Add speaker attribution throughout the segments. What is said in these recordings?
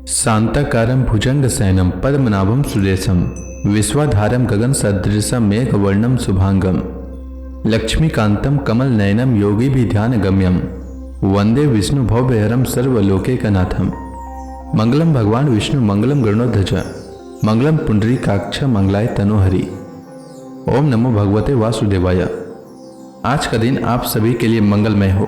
Speaker 1: शांताकारं भुजंगशयनं पद्मनाभं सुरेशं विश्वाधारं गगनसदृशं मेघवर्णं शुभांगं लक्ष्मीकान्तं कमलनयनं योगिभिध्यानगम्यं वंदे विष्णुभवभयहरं सर्वलोकैकनाथं। मंगलम भगवान विष्णु मंगलम गरुड़ध्वज मंगलम पुंडरीकाक्ष मंगलाय तनोहरि। ओम नमो भगवते वासुदेवाय। आज का दिन आप सभी के लिए मंगलमय हो।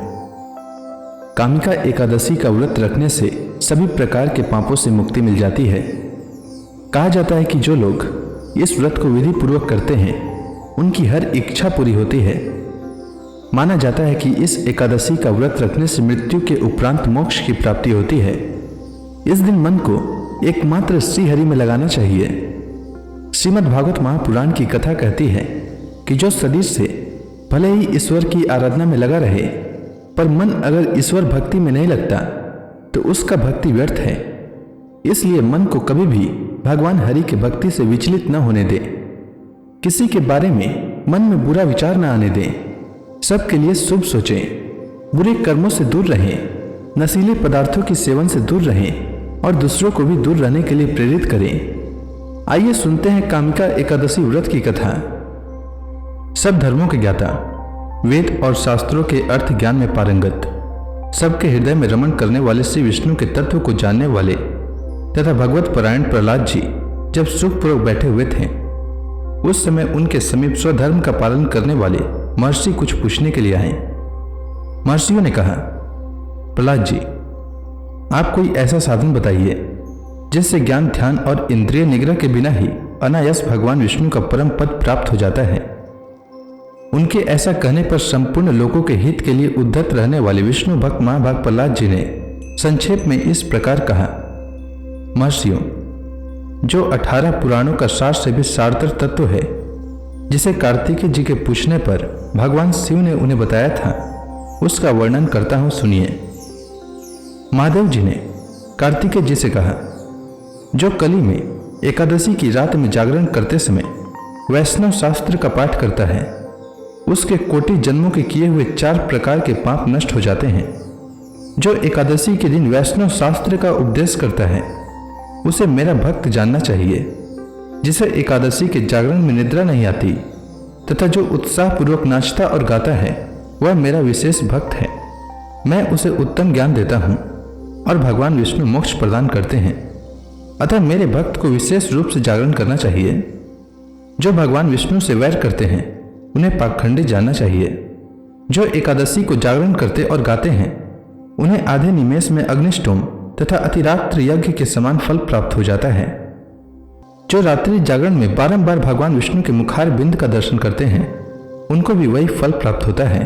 Speaker 1: कामिका एकादशी का व्रत रखने से सभी प्रकार के पापों से मुक्ति मिल जाती है। कहा जाता है कि जो लोग इस व्रत को विधि पूर्वक करते हैं उनकी हर इच्छा पूरी होती है। माना जाता है कि इस एकादशी का व्रत रखने से मृत्यु के उपरांत मोक्ष की प्राप्ति होती है। इस दिन मन को एकमात्र श्री हरि में लगाना चाहिए। श्रीमद् भागवत महापुराण की कथा कहती है कि जो शरीर से भले ही ईश्वर की आराधना में लगा रहे पर मन अगर ईश्वर भक्ति में नहीं लगता तो उसका भक्ति व्यर्थ है। इसलिए मन को कभी भी भगवान हरि के भक्ति से विचलित न होने दे। किसी के बारे में मन में बुरा विचार न आने दें। सबके लिए शुभ सोचें, बुरे कर्मों से दूर रहें, नशीले पदार्थों के सेवन से दूर रहें और दूसरों को भी दूर रहने के लिए प्रेरित करें। आइए सुनते हैं कामिका एकादशी व्रत की कथा। सब धर्मों के ज्ञाता, वेद और शास्त्रों के अर्थ ज्ञान में पारंगत, सबके हृदय में रमण करने वाले श्री विष्णु के तत्व को जानने वाले तथा भगवत परायण प्रहलाद जी जब सुखपूर्वक बैठे हुए थे उस समय उनके समीप स्वधर्म का पालन करने वाले महर्षि कुछ पूछने के लिए आए। महर्षियों ने कहा, प्रहलाद जी, आप कोई ऐसा साधन बताइए जिससे ज्ञान, ध्यान और इंद्रिय निग्रह के बिना ही अनायास भगवान विष्णु का परम पद प्राप्त हो जाता है। उनके ऐसा कहने पर संपूर्ण लोगों के हित के लिए उद्धत रहने वाले विष्णु भक्त महाभाग प्रहलाद जी ने संक्षेप में इस प्रकार कहा, महर्षियों, जो 18 पुराणों का सार से भी सारतर तत्व है जिसे कार्तिकेय जी के पूछने पर भगवान शिव ने उन्हें बताया था उसका वर्णन करता हूं, सुनिए। महादेव जी ने कार्तिकेय जी से कहा, जो कली में एकादशी की रात में जागरण करते समय वैष्णव शास्त्र का पाठ करता है उसके कोटि जन्मों के किए हुए 4 प्रकार के पाप नष्ट हो जाते हैं। जो एकादशी के दिन वैष्णव शास्त्र का उपदेश करता है उसे मेरा भक्त जानना चाहिए। जिसे एकादशी के जागरण में निद्रा नहीं आती तथा जो उत्साह पूर्वक नाचता और गाता है वह मेरा विशेष भक्त है। मैं उसे उत्तम ज्ञान देता हूँ और भगवान विष्णु मोक्ष प्रदान करते हैं। अतः मेरे भक्त को विशेष रूप से जागरण करना चाहिए। जो भगवान विष्णु से वैर करते हैं उन्हें पाखंडी जानना चाहिए। जो एकादशी को जागरण करते और गाते हैं उन्हें आधे निमेष में अग्निष्टोम तथा अतिरात्र यज्ञ के समान फल प्राप्त हो जाता है। जो रात्रि जागरण में बारंबार भगवान विष्णु के मुखार बिंद का दर्शन करते हैं उनको भी वही फल प्राप्त होता है।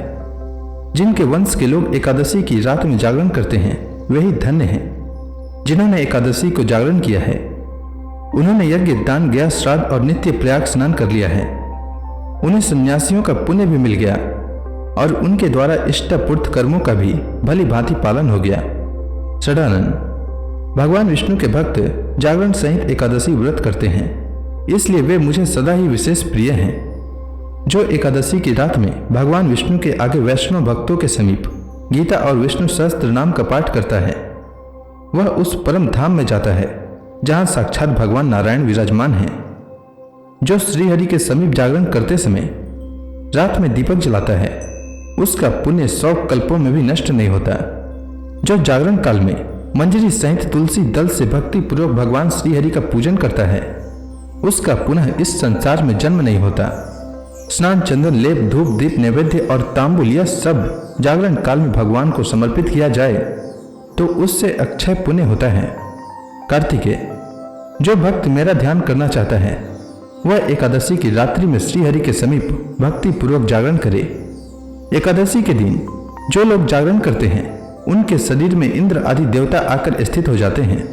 Speaker 1: जिनके वंश के लोग एकादशी की रात में जागरण करते हैं वही धन्य हैं। जिन्होंने एकादशी को जागरण किया है उन्होंने यज्ञ, दान, गया, श्राद्ध और नित्य प्रयाग स्नान कर लिया है। उन्हें सन्यासियों का पुण्य भी मिल गया और उनके द्वारा इष्टपूर्त कर्मों का भी भली भांति पालन हो गया। षडानन, भगवान विष्णु के भक्त जागरण सहित एकादशी व्रत करते हैं, इसलिए वे मुझे सदा ही विशेष प्रिय हैं। जो एकादशी की रात में भगवान विष्णु के आगे वैष्णव भक्तों के समीप गीता और विष्णु सहस्त्र नाम का पाठ करता है वह उस परम धाम में जाता है जहां साक्षात भगवान नारायण विराजमान हैं। जो श्रीहरि के समीप जागरण करते समय रात में दीपक जलाता है उसका पुण्य 100 कल्पों में भी नष्ट नहीं होता। जो जागरण काल में मंजरी सहित तुलसी दल से भक्ति पूर्वक भगवान श्रीहरि का पूजन करता है उसका पुनः इस संसार में जन्म नहीं होता। स्नान, चंदन, लेप, धूप, दीप, नैवेद्य और तांबुल यह सब जागरण काल में भगवान को समर्पित किया जाए तो उससे अक्षय पुण्य होता है। कार्तिकेय, जो भक्त मेरा ध्यान करना चाहता है वह एकादशी की रात्रि में श्रीहरि के समीप भक्ति पूर्वक जागरण करे। एकादशी के दिन जो लोग जागरण करते हैं उनके शरीर में इंद्र आदि देवता आकर स्थित हो जाते हैं।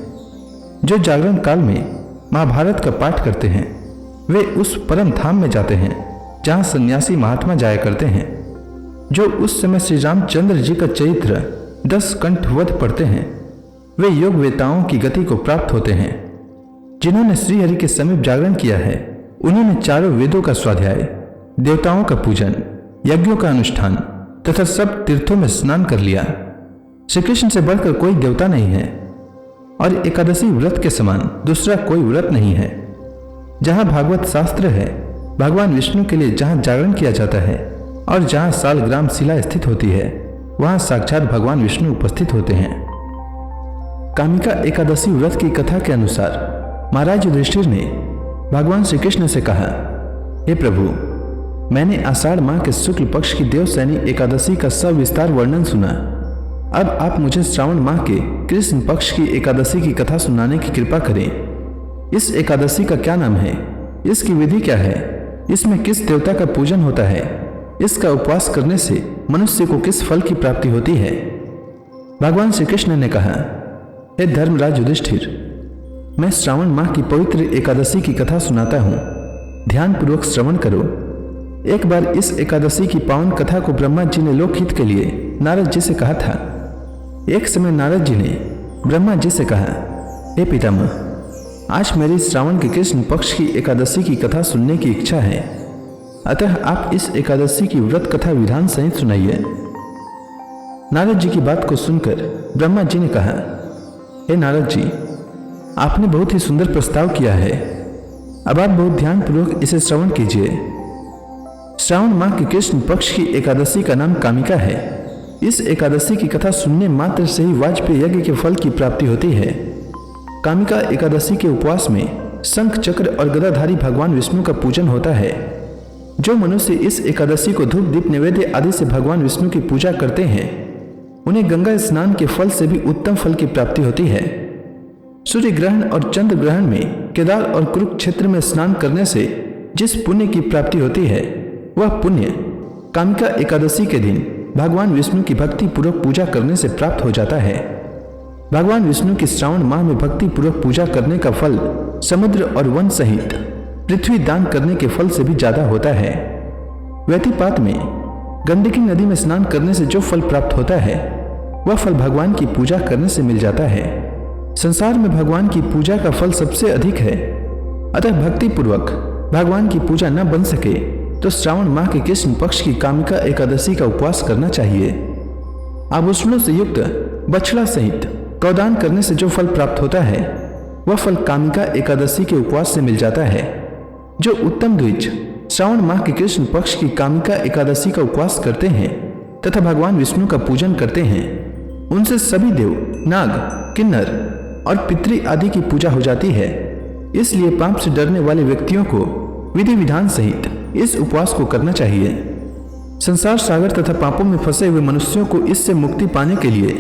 Speaker 1: जो जागरण काल में महाभारत का पाठ करते हैं वे उस परम धाम में जाते हैं जहां सन्यासी महात्मा जाया करते हैं। जो उस समय श्री रामचंद्र जी का चरित्र 10 कंठवध पढ़ते हैं वे योग वेताओं की गति को प्राप्त होते हैं। जिन्होंने श्रीहरि के समीप जागरण किया है उन्होंने चारों वेदों का स्वाध्याय, देवताओं का पूजन, यज्ञों का अनुष्ठान तथा सब तीर्थों में स्नान कर लिया। श्री कृष्ण से बढ़कर कोई देवता नहीं है और एकादशी व्रत के समान दूसरा कोई व्रत नहीं है। जहाँ भागवत शास्त्र है, भगवान विष्णु के लिए जहाँ जागरण किया जाता है और जहाँ सालग्राम शिला स्थित होती है, वहाँ साक्षात भगवान विष्णु उपस्थित होते हैं। कामिका एकादशी व्रत की कथा के अनुसार महाराज युधिष्ठिर ने भगवान श्री कृष्ण से कहा, हे प्रभु, मैंने आषाढ़ माह के शुक्ल पक्ष की देवसैनी एकादशी का सविस्तार वर्णन सुना। अब आप मुझे श्रावण माह के कृष्ण पक्ष की एकादशी की कथा सुनाने की कृपा करें। इस एकादशी का क्या नाम है? इसकी विधि क्या है? इसमें किस देवता का पूजन होता है? इसका उपवास करने से मनुष्य को किस फल की प्राप्ति होती है? भगवान श्री कृष्ण ने कहा, हे धर्मराज युधिष्ठिर, मैं श्रावण माह की पवित्र एकादशी की कथा सुनाता हूँ। ध्यान पूर्वक श्रवण करो। एक बार इस एकादशी की पावन कथा को ब्रह्मा जी ने लोकहित के लिए नारद जी से कहा था। एक समय नारद जी ने ब्रह्मा जी से कहा, हे पितामह, आज मेरी श्रावण के कृष्ण पक्ष की एकादशी की कथा सुनने की इच्छा है, अतः आप इस एकादशी की व्रत कथा विधान सहित सुनाइए। नारद जी की बात को सुनकर ब्रह्मा जी ने कहा, हे नारद जी, आपने बहुत ही सुंदर प्रस्ताव किया है। अब आप बहुत ध्यानपूर्वक इसे श्रवण कीजिए। श्रावण माह के कृष्ण पक्ष की एकादशी का नाम कामिका है। इस एकादशी की कथा सुनने मात्र से ही वाजपेय यज्ञ के फल की प्राप्ति होती है। कामिका एकादशी के उपवास में शंख चक्र और गदाधारी भगवान विष्णु का पूजन होता है। जो मनुष्य इस एकादशी को धूप दीप नैवेद्य आदि से भगवान विष्णु की पूजा करते हैं, उन्हें गंगा स्नान के फल से भी उत्तम फल की प्राप्ति होती है। सूर्य ग्रहण और चंद्र ग्रहण में केदार और कुरुक्षेत्र में स्नान करने से जिस पुण्य की प्राप्ति होती है, वह पुण्य कामिका एकादशी के दिन भगवान विष्णु की भक्ति पूर्वक पूजा करने से प्राप्त हो जाता है। भगवान विष्णु की श्रावण माह में भक्ति पूर्वक पूजा करने का फल समुद्र और वन सहित पृथ्वी दान करने के फल से भी ज्यादा होता है। व्यतिपात में गंडकी नदी में स्नान करने से जो फल प्राप्त होता है, वह फल भगवान की पूजा करने से मिल जाता है। संसार में भगवान की पूजा का फल सबसे अधिक है, अतः भक्ति पूर्वक भगवान की पूजा न बन सके तो श्रावण माह के कृष्ण पक्ष की कामिका एकादशी का उपवास करना चाहिए। आभूषणों से युक्त बछड़ा सहित गौदान करने से जो फल प्राप्त होता है, वह फल कामिका एकादशी के उपवास से मिल जाता है। जो उत्तम द्विज श्रावण माह के कृष्ण पक्ष की कामिका एकादशी का उपवास करते हैं तथा भगवान विष्णु का पूजन करते हैं, उनसे सभी देव, नाग, किन्नर और पितृ आदि की पूजा हो जाती है। इसलिए पाप से डरने वाले व्यक्तियों को विधि विधान सहित इस उपवास को करना चाहिए। संसार सागर तथा पापों में फंसे हुए मनुष्यों को इससे मुक्ति पाने के लिए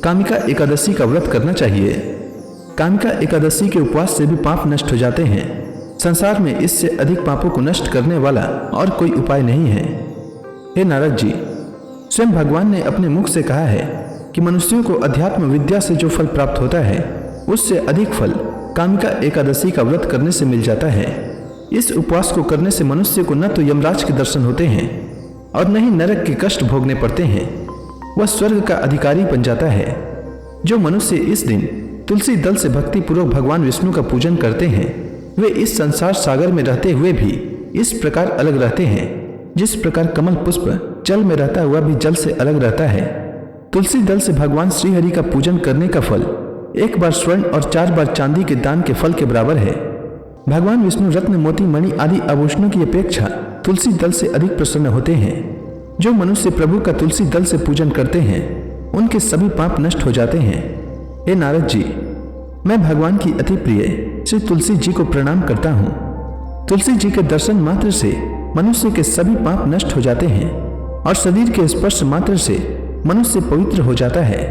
Speaker 1: कामिका एकादशी का व्रत करना चाहिए। कामिका एकादशी के उपवास से भी पाप नष्ट हो जाते हैं। संसार में इससे अधिक पापों को नष्ट करने वाला और कोई उपाय नहीं है। हे नारद जी, स्वयं भगवान ने अपने मुख से कहा है कि मनुष्यों को अध्यात्म विद्या से जो फल प्राप्त होता है, उससे अधिक फल कामिका एकादशी का व्रत करने से मिल जाता है। इस उपवास को करने से मनुष्य को न तो यमराज के दर्शन होते हैं और न ही नरक के कष्ट भोगने पड़ते हैं, वह स्वर्ग का अधिकारी बन जाता है। जो मनुष्य इस दिन तुलसी दल से भक्ति पूर्वक भगवान विष्णु का पूजन करते हैं, वे इस संसार सागर में रहते हुए भी इस प्रकार अलग रहते हैं, जिस प्रकार कमल पुष्प जल में रहता हुआ भी जल से अलग रहता है। तुलसी दल से भगवान श्रीहरि का पूजन करने का फल 1 बार स्वर्ण और 4 बार चांदी के दान के फल के बराबर है। भगवान विष्णु रत्न, मोती, मणि आदि आभूषणों की अपेक्षा तुलसी दल से अधिक प्रसन्न होते हैं। जो मनुष्य प्रभु का तुलसी दल से पूजन करते हैं, उनके सभी पाप नष्ट हो जाते हैं। हे नारद जी, मैं भगवान की अति प्रिय श्री तुलसी जी को प्रणाम करता हूँ। तुलसी जी के दर्शन मात्र से मनुष्य के सभी पाप नष्ट हो जाते हैं और शरीर के स्पर्श मात्र से मनुष्य पवित्र हो जाता है।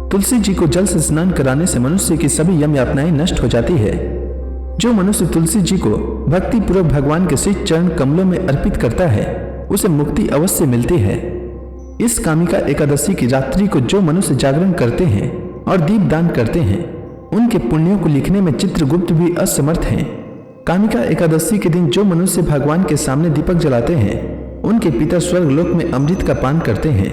Speaker 1: तुलसी जी को जल से स्नान कराने से मनुष्य की सभी यम यातनाएं नष्ट हो जाती है। जो मनुष्य तुलसी जी को भक्ति पूर्वक भगवान के श्री चरण कमलों में अर्पित करता है, उसे मुक्ति अवश्य मिलती है। इस कामिका एकादशी की रात्रि को जो मनुष्य जागरण करते हैं और दीप दान करते हैं, उनके पुण्यों को लिखने में चित्रगुप्त भी असमर्थ हैं। कामिका एकादशी के दिन जो मनुष्य भगवान के सामने दीपक जलाते हैं, उनके पिता स्वर्गलोक में अमृत का पान करते हैं।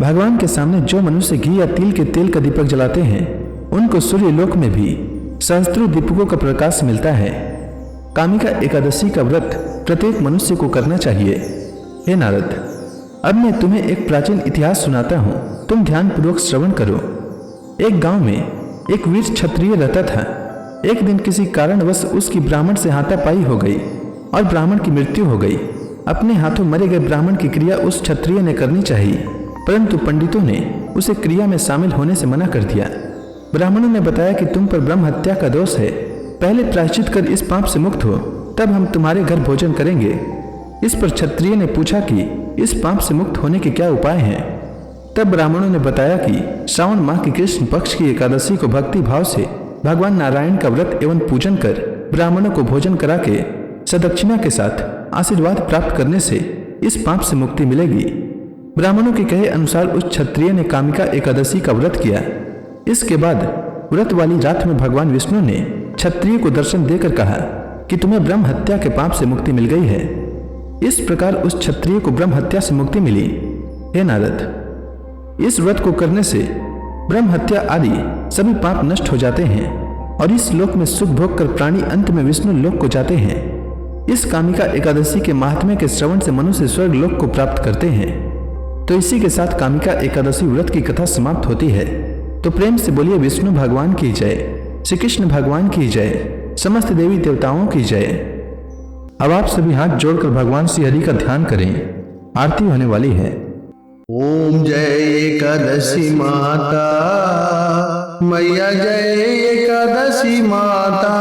Speaker 1: भगवान के सामने जो मनुष्य घी या तिल के तेल का दीपक जलाते हैं, उनको सूर्यलोक में भी सहस्त्रों दीपकों का प्रकाश मिलता है। कामिका एकादशी का व्रत प्रत्येक मनुष्य को करना चाहिए। हे नारद, अब मैं तुम्हें एक प्राचीन इतिहास सुनाता हूँ, तुम ध्यान पूर्वक श्रवण करो। एक गांव में एक वीर क्षत्रिय रहता था। एक दिन किसी कारणवश उसकी ब्राह्मण से हाथापाई हो गई और ब्राह्मण की मृत्यु हो गई। अपने हाथों मरे गए ब्राह्मण की क्रिया उस क्षत्रिय ने करनी चाहिए, परंतु पंडितों ने उसे क्रिया में शामिल होने से मना कर दिया। ब्राह्मणों ने बताया कि तुम पर ब्रह्म हत्या का दोष है, पहले प्रायश्चित कर इस पाप से मुक्त हो, तब हम तुम्हारे घर भोजन करेंगे। इस पर क्षत्रिय ने पूछा कि इस पाप से मुक्त होने के क्या उपाय हैं। तब ब्राह्मणों ने बताया कि श्रावण माह की कृष्ण पक्ष की एकादशी को भक्ति भाव से भगवान नारायण का व्रत एवं पूजन कर ब्राह्मणों को भोजन करा के सदक्षिणा के साथ आशीर्वाद प्राप्त करने से इस पाप से मुक्ति मिलेगी। ब्राह्मणों के कहे अनुसार उस क्षत्रिय ने कामिका एकादशी का व्रत किया। इसके बाद व्रत वाली रात में भगवान विष्णु ने क्षत्रिय को दर्शन देकर कहा कि तुम्हें ब्रह्म हत्या के पाप से मुक्ति मिल गई है। इस प्रकार उस क्षत्रिय को ब्रह्म हत्या से मुक्ति मिली। हे नारद, इस व्रत को करने से ब्रह्म हत्या आदि सभी पाप नष्ट हो जाते हैं और इस लोक में सुख भोग कर प्राणी अंत में विष्णु लोक को जाते हैं। इस कामिका एकादशी के महात्म्य के श्रवण से मनुष्य स्वर्ग लोक को प्राप्त करते हैं। तो इसी के साथ कामिका एकादशी व्रत की कथा समाप्त होती है। तो प्रेम से बोलिए विष्णु भगवान की जय, श्री कृष्ण भगवान की जय, समस्त देवी देवताओं की जय। अब आप सभी हाथ जोड़कर भगवान श्री हरि का ध्यान करें। आरती होने वाली है।
Speaker 2: ओम जय एकादशी माता, मैया जय एकादशी माता।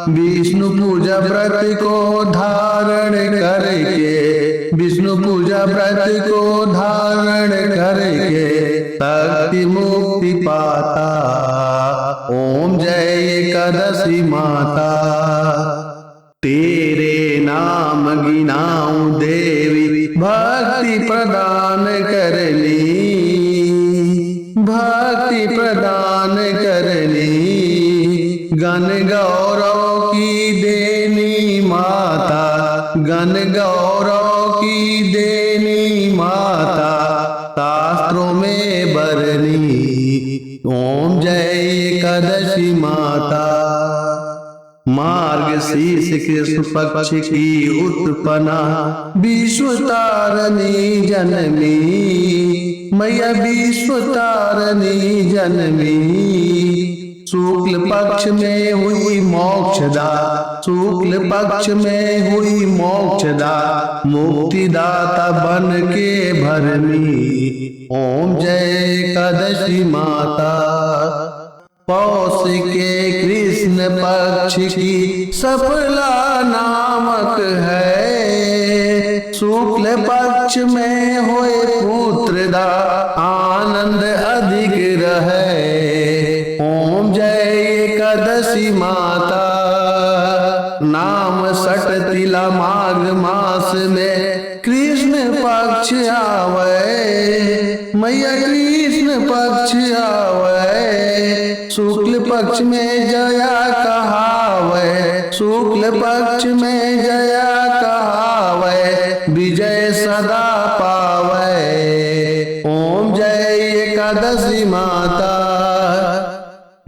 Speaker 2: विष्णु पूजा व्रत को धारण करके, विष्णु पूजा व्रत को धारण करके शक्ति मुक्ति पाता। ओम जय एकादशी माता। तेरे नाम गिनाऊं देवी, भक्ति प्रदान करनी, भक्ति प्रदान करनी। गण गौरव की देनी माता, गण गौरव की देनी माता, शास्त्रों में बरनी। ओम जय एकादशी माता। मार्गशीर्ष कृष्ण पक्ष की उत्पन्ना, विश्व तारणी जनमी, मैया विश्व तारणी जनमी। शुक्ल पक्ष में हुई मोक्षदा, शुक्ल पक्ष में हुई मोक्षदा, मुक्तिदाता बन के भरनी। ओम जय एकादशी माता। पौष के कृष्ण पक्ष की सफला नामक है, शुक्ल पक्ष में होए पुत्रदा, आनंद अधिक रहे। ओम जय एकादशी माता। नाम सट तिला माघ मास में कृष्ण पक्ष आवे, मैया कृष्ण पक्ष आवे। शुक्ल पक्ष में जया कहावे, शुक्ल पक्ष में जया कहावे, विजय सदा पावे। ओम जय एकादशी माता।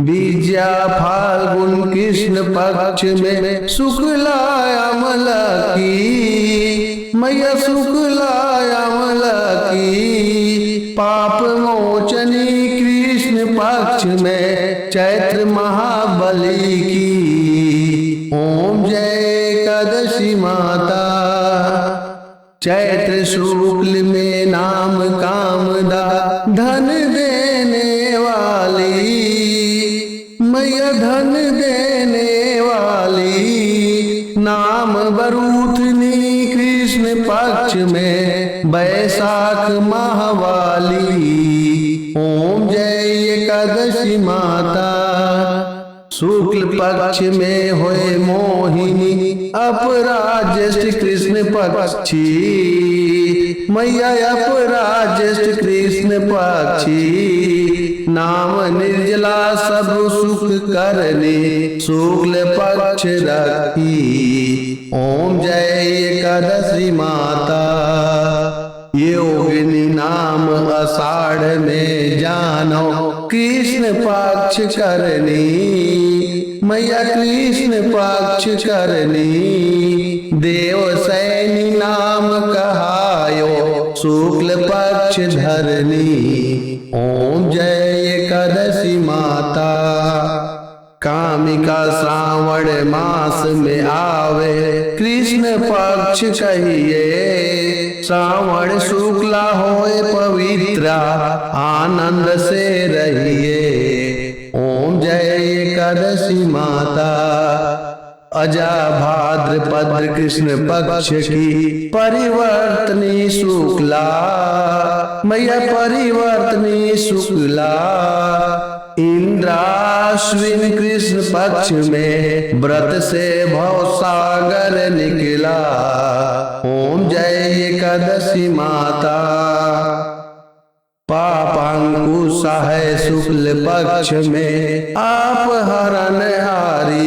Speaker 2: विजया फाल्गुन कृष्ण पक्ष में शुक्ला अमला की, मैया शुक्ला अमला की। पाप मोचनी कृष्ण पक्ष में चैत्र महाबली की। ओम जय एकादशी माता। चैत्र शुक्ल में नाम कामदा, धन देने वाली, मैया धन देने वाली। नाम बरूथनी कृष्ण पक्ष में बैसाख माहवाली। ओम जय एकादशी माता। शुक्ल पक्ष में होए मोहिनी, अपराज्येष्ठ कृष्ण पक्षी, मैया अपराज्येष्ठ कृष्ण पक्षी। नाम निर्जला सब सुख करने, शुक्ल पक्ष रखी। ओम जय एकादशी माता। योगिनी नाम आषाढ़ में जानो, कृष्ण पक्ष करनी, मैया कृष्ण पक्ष करनी। देव सैनी नाम कहायो, शुक्ल पक्ष धरनी। ओम जय एकादशी माता। कामिका श्रावण मास में आवे कृष्ण पक्ष कहिए श्रावण शुक्ला होए पवित्रा आनंद से रहिए। ओम जय एकादशी माता अजा भाद्रपद कृष्ण पक्ष की परिवर्तनी शुक्ला मैया परिवर्तनी शुक्ला इंद्राश्विन कृष्ण पक्ष में व्रत से भव सागर निकला। ओम जय एकादशी माता पापांकुश है शुक्ल पक्ष में आप हरणहारी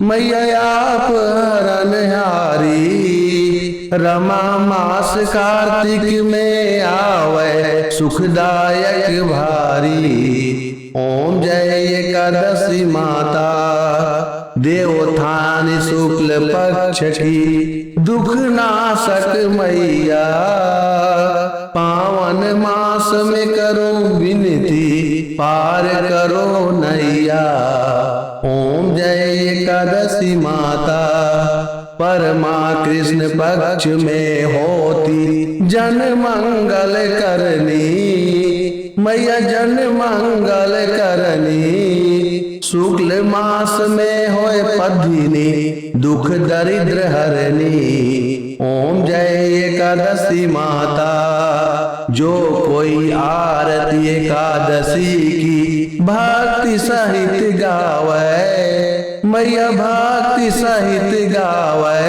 Speaker 2: मैया आप हरणहारी। रमा मास कार्तिक में आवे सुखदायक भारी। ओम जय एकादशी माता देवोत्थान शुक्ल पक्ष की दुख नाशक मैया पावन मास में करो विनती पार करो नैया। ओम जय एकादशी माता परमा कृष्ण पक्ष में होती जन मंगल करनी मैया जन मंगल करनी। शुक्ल मास में होए पद्मिनी दुख दरिद्र हरनी। ओम जय एकादशी माता जो कोई आरती एकादशी की भक्ति सहित गावे मैया भक्ति सहित गावे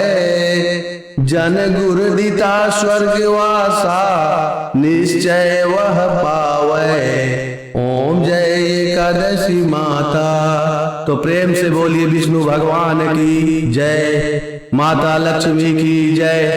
Speaker 2: जन गुरु दिता स्वर्गवासा निश्चय वह पावे। ओम जय एकादशी माता। तो प्रेम से बोलिए विष्णु भगवान की जय, माता लक्ष्मी की जय।